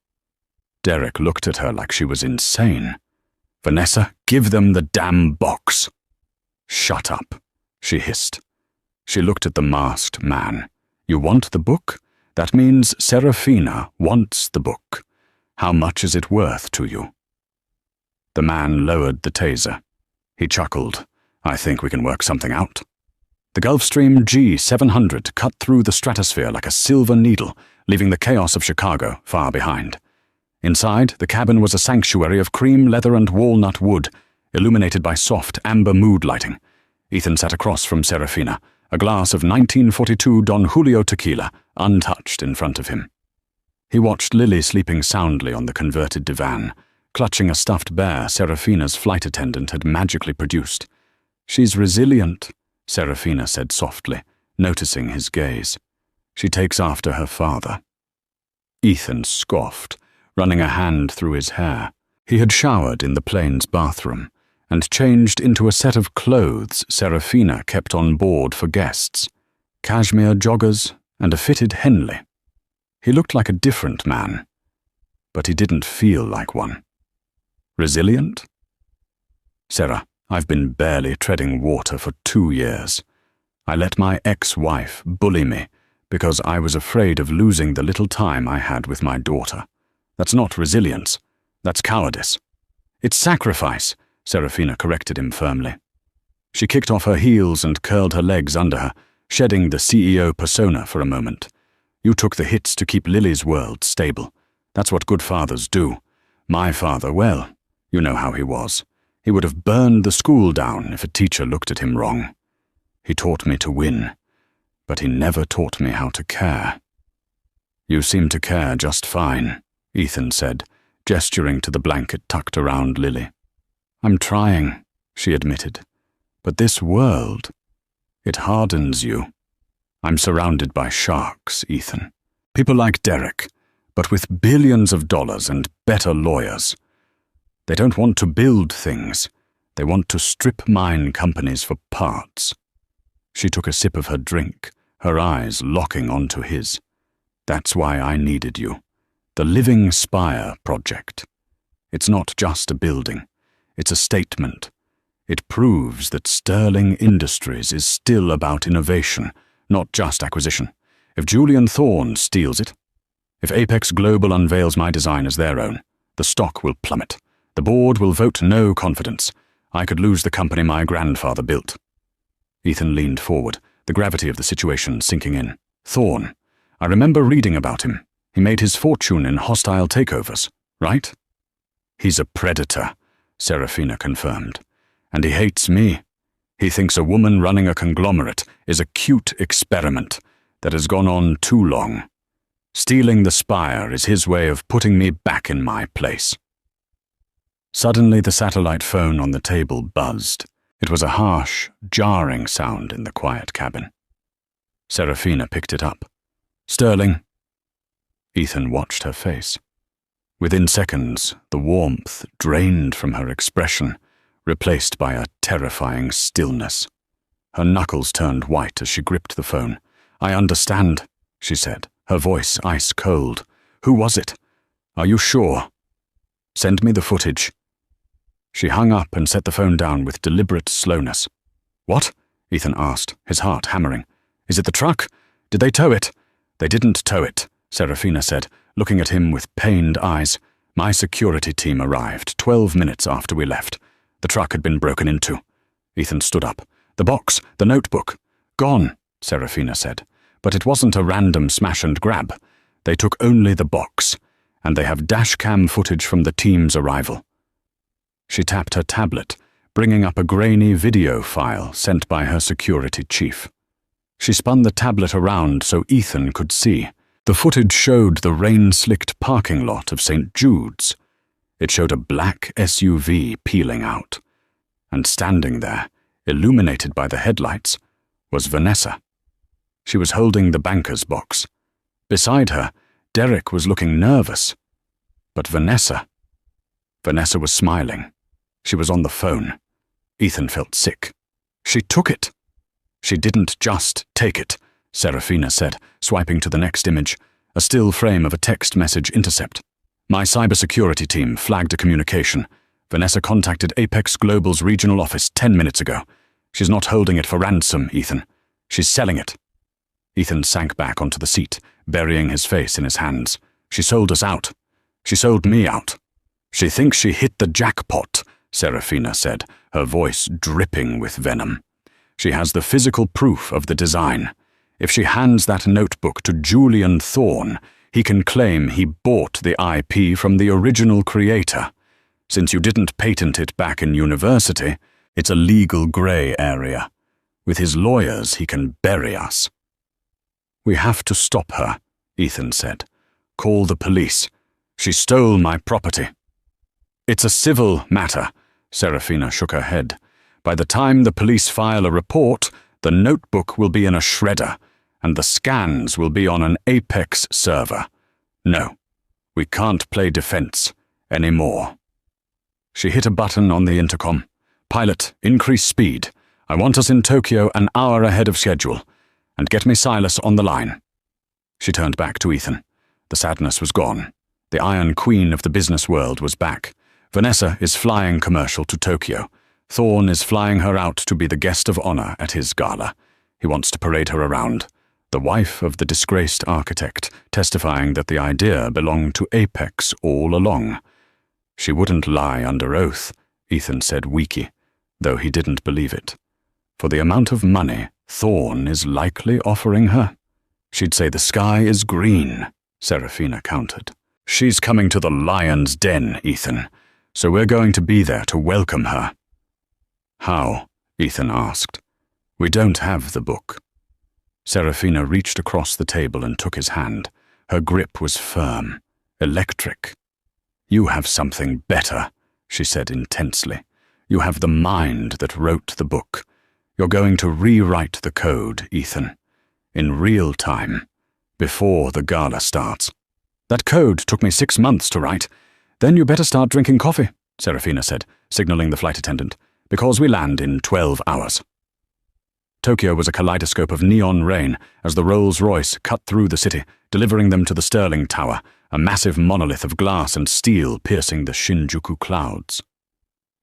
A: Derek looked at her like she was insane. "Vanessa, give them the damn box." "Shut up," she hissed. She looked at the masked man. "You want the book? That means Serafina wants the book. How much is it worth to you?" The man lowered the taser. He chuckled. "I think we can work something out." The Gulfstream G700 cut through the stratosphere like a silver needle, leaving the chaos of Chicago far behind. Inside, the cabin was a sanctuary of cream leather and walnut wood, illuminated by soft amber mood lighting. Ethan sat across from Serafina, a glass of 1942 Don Julio tequila, untouched in front of him. He watched Lily sleeping soundly on the converted divan, clutching a stuffed bear Serafina's flight attendant had magically produced. "She's resilient," Serafina said softly, noticing his gaze. "She takes after her father." Ethan scoffed, running a hand through his hair. He had showered in the plane's bathroom and changed into a set of clothes Serafina kept on board for guests, cashmere joggers and a fitted Henley. He looked like a different man, but he didn't feel like one. Resilient? "Sarah, I've been barely treading water for 2 years. I let my ex-wife bully me because I was afraid of losing the little time I had with my daughter. That's not resilience. That's cowardice." "It's sacrifice," Serafina corrected him firmly. She kicked off her heels and curled her legs under her, shedding the CEO persona for a moment. "You took the hits to keep Lily's world stable. That's what good fathers do. My father, well, you know how he was. He would have burned the school down if a teacher looked at him wrong. He taught me to win, but he never taught me how to care." "You seem to care just fine," Ethan said, gesturing to the blanket tucked around Lily. "I'm trying," she admitted. "But this world, it hardens you. I'm surrounded by sharks, Ethan. People like Derek, but with billions of dollars and better lawyers. They don't want to build things. They want to strip mine companies for parts." She took a sip of her drink, her eyes locking onto his. "That's why I needed you. The Living Spire project. It's not just a building. It's a statement. It proves that Sterling Industries is still about innovation, not just acquisition. If Julian Thorne steals it, if Apex Global unveils my design as their own, the stock will plummet. The board will vote no confidence. I could lose the company my grandfather built." Ethan leaned forward, the gravity of the situation sinking in. "Thorne. I remember reading about him. He made his fortune in hostile takeovers, right? He's a predator, Serafina confirmed. And he hates me. He thinks a woman running a conglomerate is a cute experiment that has gone on too long. Stealing the spire is his way of putting me back in my place. Suddenly the satellite phone on the table buzzed. It was a harsh, jarring sound in the quiet cabin. Serafina picked it up. "Sterling." Ethan watched her face. Within seconds, the warmth drained from her expression, replaced by a terrifying stillness. Her knuckles turned white as she gripped the phone. "I understand," she said, her voice ice cold. "Who was it? Are you sure? Send me the footage." She hung up and set the phone down with deliberate slowness. "What?" Ethan asked, his heart hammering. "Is it the truck? Did they tow it?" "They didn't tow it," Serafina said, looking at him with pained eyes. "My security team arrived 12 minutes after we left. The truck had been broken into." Ethan stood up. "The box, the notebook." "Gone," Serafina said. "But it wasn't a random smash and grab. They took only the box, and they have dashcam footage from the team's arrival." She tapped her tablet, bringing up a grainy video file sent by her security chief. She spun the tablet around so Ethan could see. The footage showed the rain-slicked parking lot of St. Jude's. It showed a black SUV peeling out. And standing there, illuminated by the headlights, was Vanessa. She was holding the banker's box. Beside her, Derek was looking nervous. But Vanessa was smiling. She was on the phone. Ethan felt sick. "She took it." "She didn't just take it," Serafina said, swiping to the next image, a still frame of a text message intercept. "My cybersecurity team flagged a communication. Vanessa contacted Apex Global's regional office 10 minutes ago. She's not holding it for ransom, Ethan. She's selling it." Ethan sank back onto the seat, burying his face in his hands. "She sold us out. She sold me out." "She thinks she hit the jackpot," Serafina said, her voice dripping with venom. "She has the physical proof of the design. If she hands that notebook to Julian Thorne, he can claim he bought the IP from the original creator. Since you didn't patent it back in university, it's a legal grey area. With his lawyers, he can bury us." "We have to stop her," Ethan said. "Call the police. She stole my property." "It's a civil matter," Serafina shook her head. "By the time the police file a report, the notebook will be in a shredder, and the scans will be on an Apex server. No, we can't play defense anymore." She hit a button on the intercom. "Pilot, increase speed. I want us in Tokyo an hour ahead of schedule. And get me Silas on the line." She turned back to Ethan. The sadness was gone. The Iron Queen of the business world was back. Vanessa is flying commercial to Tokyo. Thorne is flying her out to be the guest of honor at his gala. He wants to parade her around. The wife of the disgraced architect, testifying that the idea belonged to Apex all along. "She wouldn't lie under oath," Ethan said weakly, though he didn't believe it. "For the amount of money Thorne is likely offering her, she'd say the sky is green," Serafina countered. "She's coming to the lion's den, Ethan, so we're going to be there to welcome her." "How?" Ethan asked. "We don't have the book." Serafina reached across the table and took his hand. Her grip was firm, electric. "You have something better," she said intensely. "You have the mind that wrote the book. You're going to rewrite the code, Ethan, in real time, before the gala starts." "That code took me 6 months to write. Then you better start drinking coffee," Serafina said, signaling the flight attendant, "because we land in 12 hours. Tokyo was a kaleidoscope of neon rain as the Rolls-Royce cut through the city, delivering them to the Sterling Tower, a massive monolith of glass and steel piercing the Shinjuku clouds.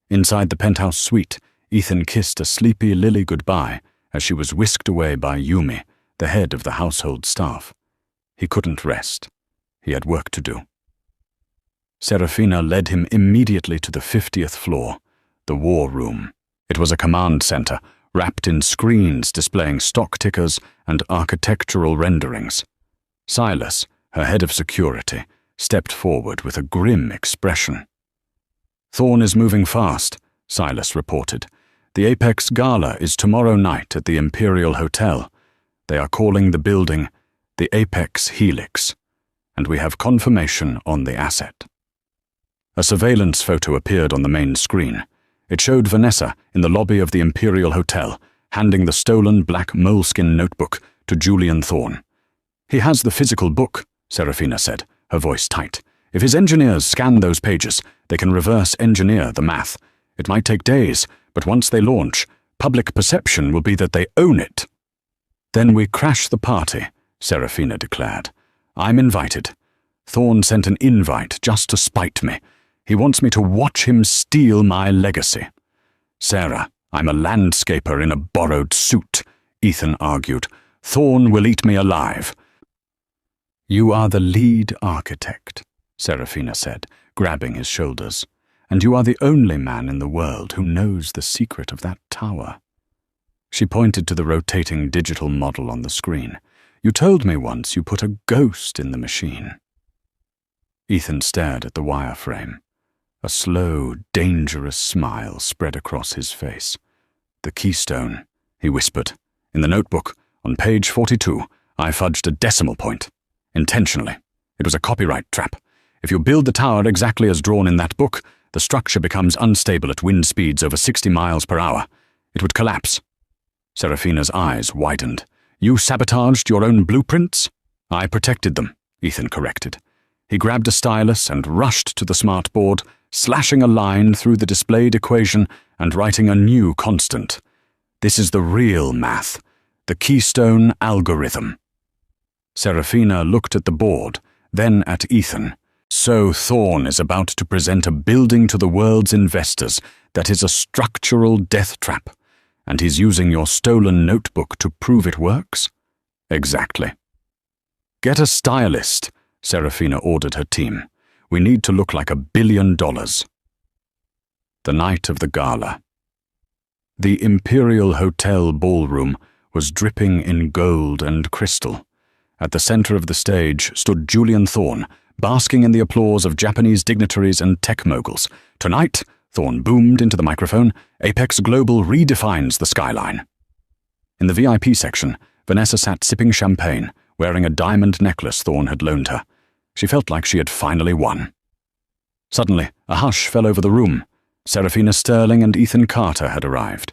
A: Inside the penthouse suite, Ethan kissed a sleepy Lily goodbye as she was whisked away by Yumi, the head of the household staff. He couldn't rest. He had work to do. Serafina led him immediately to the 50th floor, the war room. It was a command center, wrapped in screens displaying stock tickers and architectural renderings. Silas her head of security, stepped forward with a grim expression. "Thorn is moving fast," Silas reported. "The Apex Gala is tomorrow night at the Imperial Hotel. They are calling the building the Apex Helix, and we have confirmation on the asset." A surveillance photo appeared on the main screen. It showed Vanessa in the lobby of the Imperial Hotel, handing the stolen black moleskin notebook to Julian Thorn. "He has the physical book," Serafina said, her voice tight. "If his engineers scan those pages, they can reverse engineer the math. It might take days, but once they launch, public perception will be that they own it." "Then we crash the party," Serafina declared. "I'm invited. Thorn sent an invite just to spite me. He wants me to watch him steal my legacy." "Sarah, I'm a landscaper in a borrowed suit," Ethan argued. "Thorn will eat me alive." "You are the lead architect," Serafina said, grabbing his shoulders. "And you are the only man in the world who knows the secret of that tower." She pointed to the rotating digital model on the screen. "You told me once you put a ghost in the machine." Ethan stared at the wireframe. A slow, dangerous smile spread across his face. "The keystone," he whispered. "In the notebook, on page 42, I fudged a decimal point. Intentionally. It was a copyright trap. If you build the tower exactly as drawn in that book, the structure becomes unstable at wind speeds over 60 miles per hour. It would collapse." Serafina's eyes widened. "You sabotaged your own blueprints?" "I protected them," Ethan corrected. He grabbed a stylus and rushed to the smart board, slashing a line through the displayed equation and writing a new constant. "This is the real math, the keystone algorithm." Serafina looked at the board, then at Ethan. "So Thorn is about to present a building to the world's investors that is a structural death trap, and he's using your stolen notebook to prove it works?" "Exactly." "Get a stylist," Serafina ordered her team. "We need to look like $1 billion. The night of the gala. The Imperial Hotel ballroom was dripping in gold and crystal. At the center of the stage stood Julian Thorn, basking in the applause of Japanese dignitaries and tech moguls. "Tonight," Thorn boomed into the microphone, "Apex Global redefines the skyline." In the VIP section, Vanessa sat sipping champagne, wearing a diamond necklace Thorn had loaned her. She felt like she had finally won. Suddenly, a hush fell over the room. Serafina Sterling and Ethan Carter had arrived.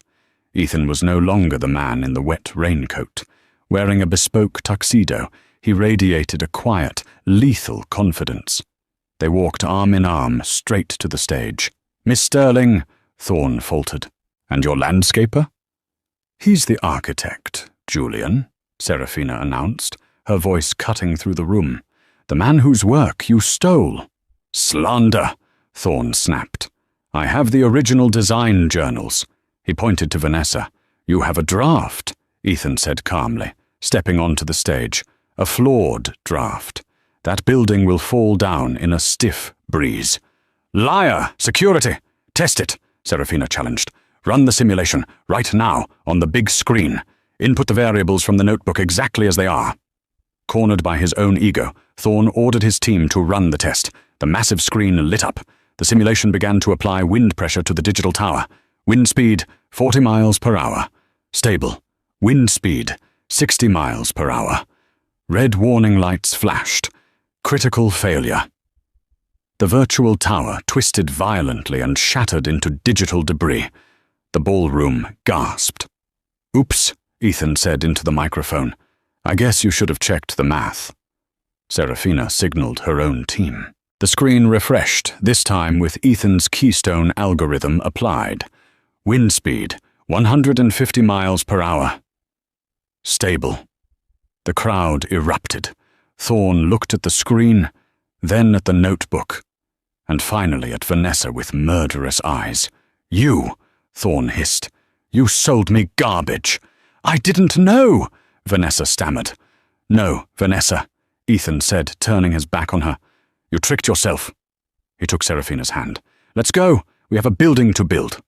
A: Ethan was no longer the man in the wet raincoat. Wearing a bespoke tuxedo, he radiated a quiet, lethal confidence. They walked arm in arm straight to the stage. "Miss Sterling," Thorn faltered. "And your landscaper?" "He's the architect, Julian," Serafina announced, her voice cutting through the room. "The man whose work you stole." "Slander," Thorn snapped. "I have the original design journals." He pointed to Vanessa. "You have a draft," Ethan said calmly, stepping onto the stage. "A flawed draft. That building will fall down in a stiff breeze." "Liar! Security! Test it," Serafina challenged. "Run the simulation, right now, on the big screen. Input the variables from the notebook exactly as they are." Cornered by his own ego, Thorn ordered his team to run the test. The massive screen lit up. The simulation began to apply wind pressure to the digital tower. Wind speed, 40 miles per hour. Stable. Wind speed, 60 miles per hour. Red warning lights flashed. Critical failure. The virtual tower twisted violently and shattered into digital debris. The ballroom gasped. "Oops," Ethan said into the microphone. "I guess you should have checked the math." Serafina signaled her own team. The screen refreshed, this time with Ethan's keystone algorithm applied. Wind speed, 150 miles per hour. Stable. The crowd erupted. Thorn looked at the screen, then at the notebook, and finally at Vanessa with murderous eyes. "You," Thorn hissed. "You sold me garbage." "I didn't know," Vanessa stammered. "No, Vanessa," Ethan said, turning his back on her. "You tricked yourself." He took Serafina's hand. "Let's go. We have a building to build."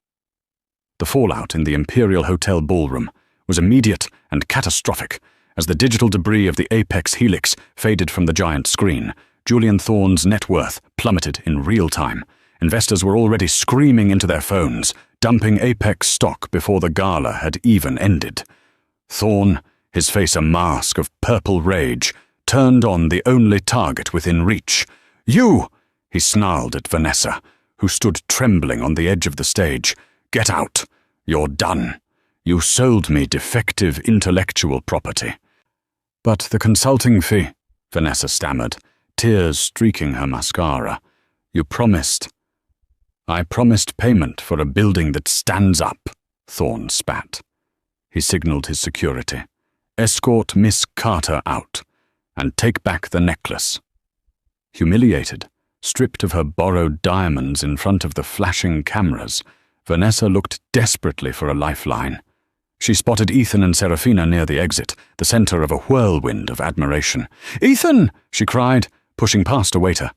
A: The fallout in the Imperial Hotel ballroom was immediate and catastrophic. As the digital debris of the apex helix faded from the giant screen, Julian Thorne's net worth plummeted in real time. Investors were already screaming into their phones, dumping Apex stock before the gala had even ended. Thorne, his face a mask of purple rage, turned on the only target within reach. "You!" he snarled at Vanessa, who stood trembling on the edge of the stage. "Get out! You're done. You sold me defective intellectual property." "But the consulting fee," Vanessa stammered, tears streaking her mascara. "You promised." "I promised payment for a building that stands up," Thorne spat. He signaled his security. "Escort Miss Carter out, and take back the necklace." Humiliated, stripped of her borrowed diamonds in front of the flashing cameras, Vanessa looked desperately for a lifeline. She spotted Ethan and Serafina near the exit, the center of a whirlwind of admiration. "Ethan!" she cried, pushing past a waiter.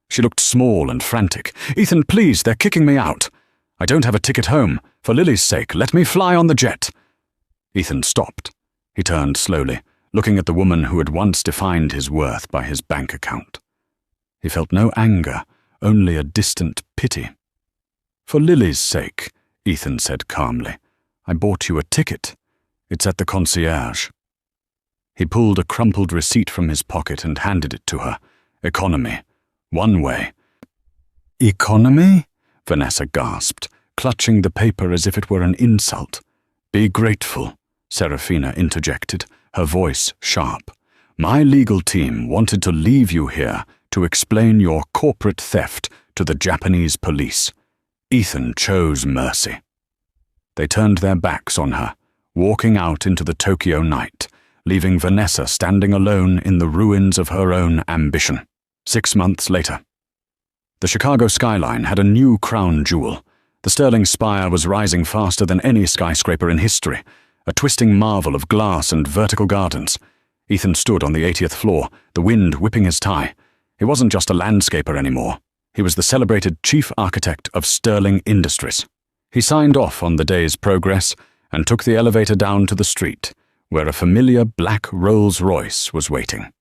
A: She looked small and frantic. "Ethan, please, they're kicking me out. I don't have a ticket home. For Lily's sake, let me fly on the jet." Ethan stopped. He turned slowly, looking at the woman who had once defined his worth by his bank account. He felt no anger, only a distant pity. "For Lily's sake," Ethan said calmly. "I bought you a ticket. It's at the concierge." He pulled a crumpled receipt from his pocket and handed it to her. "Economy. One way." "Economy?" Vanessa gasped, clutching the paper as if it were an insult. "Be grateful," Serafina interjected, her voice sharp. "My legal team wanted to leave you here to explain your corporate theft to the Japanese police. Ethan chose mercy." They turned their backs on her, walking out into the Tokyo night, leaving Vanessa standing alone in the ruins of her own ambition. 6 months later. The Chicago skyline had a new crown jewel. The sterling spire was rising faster than any skyscraper in history, a twisting marvel of glass and vertical gardens. Ethan stood on the 80th floor, the wind whipping his tie. He wasn't just a landscaper anymore. He was the celebrated chief architect of Sterling Industries. He signed off on the day's progress and took the elevator down to the street, where a familiar black Rolls-Royce was waiting.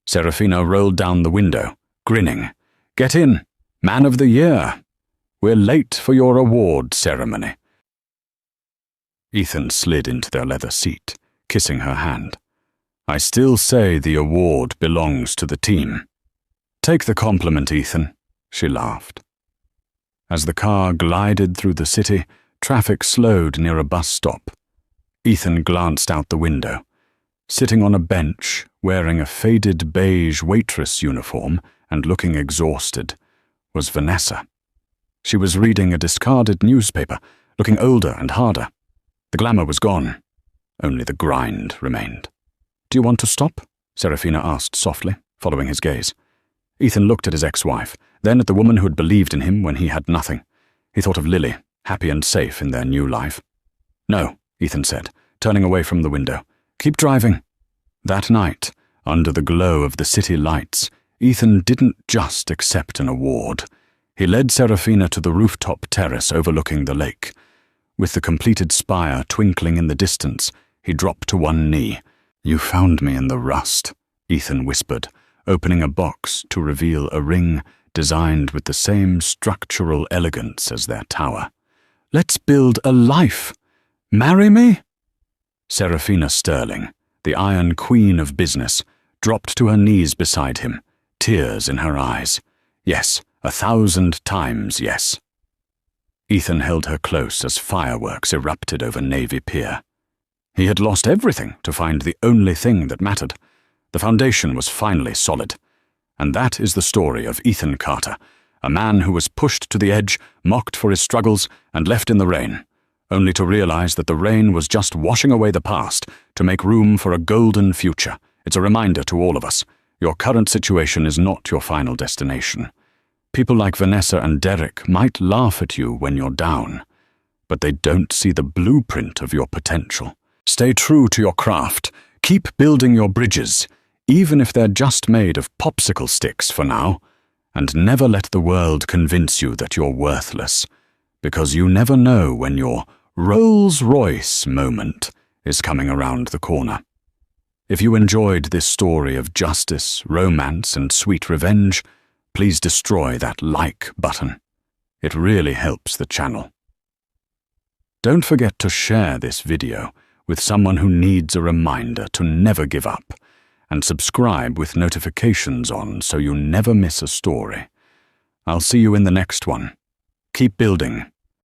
A: Serafina rolled down the window, grinning. "Get in, Man of the Year. We're late for your award ceremony." Ethan slid into their leather seat, kissing her hand. "I still say the award belongs to the team." "Take the compliment, Ethan," she laughed. As the car glided through the city, traffic slowed near a bus stop. Ethan glanced out the window. Sitting on a bench, wearing a faded beige waitress uniform and looking exhausted, was Vanessa. She was reading a discarded newspaper, looking older and harder. The glamour was gone. Only the grind remained. "Do you want to stop?" Serafina asked softly, following his gaze. Ethan looked at his ex-wife, then at the woman who had believed in him when he had nothing. He thought of Lily, happy and safe in their new life. "No," Ethan said, turning away from the window. "Keep driving." That night, under the glow of the city lights, Ethan didn't just accept an award. He led Serafina to the rooftop terrace overlooking the lake. With the completed spire twinkling in the distance, he dropped to one knee. "You found me in the rust," Ethan whispered, opening a box to reveal a ring designed with the same structural elegance as their tower. "Let's build a life. Marry me?" Serafina Sterling, the Iron Queen of business, dropped to her knees beside him, tears in her eyes. Yes, 1,000 times yes. Ethan held her close as fireworks erupted over Navy Pier. He had lost everything to find the only thing that mattered. The foundation was finally solid. And that is the story of Ethan Carter, a man who was pushed to the edge, mocked for his struggles, and left in the rain, only to realize that the rain was just washing away the past to make room for a golden future. It's a reminder to all of us. Your current situation is not your final destination. People like Vanessa and Derek might laugh at you when you're down, but they don't see the blueprint of your potential. Stay true to your craft. Keep building your bridges, even if they're just made of popsicle sticks for now, and never let the world convince you that you're worthless, because you never know when your Rolls-Royce moment is coming around the corner. If you enjoyed this story of justice, romance, and sweet revenge, please destroy that like button. It really helps the channel. Don't forget to share this video with someone who needs a reminder to never give up, and subscribe with notifications on so you never miss a story. I'll see you in the next one. Keep building.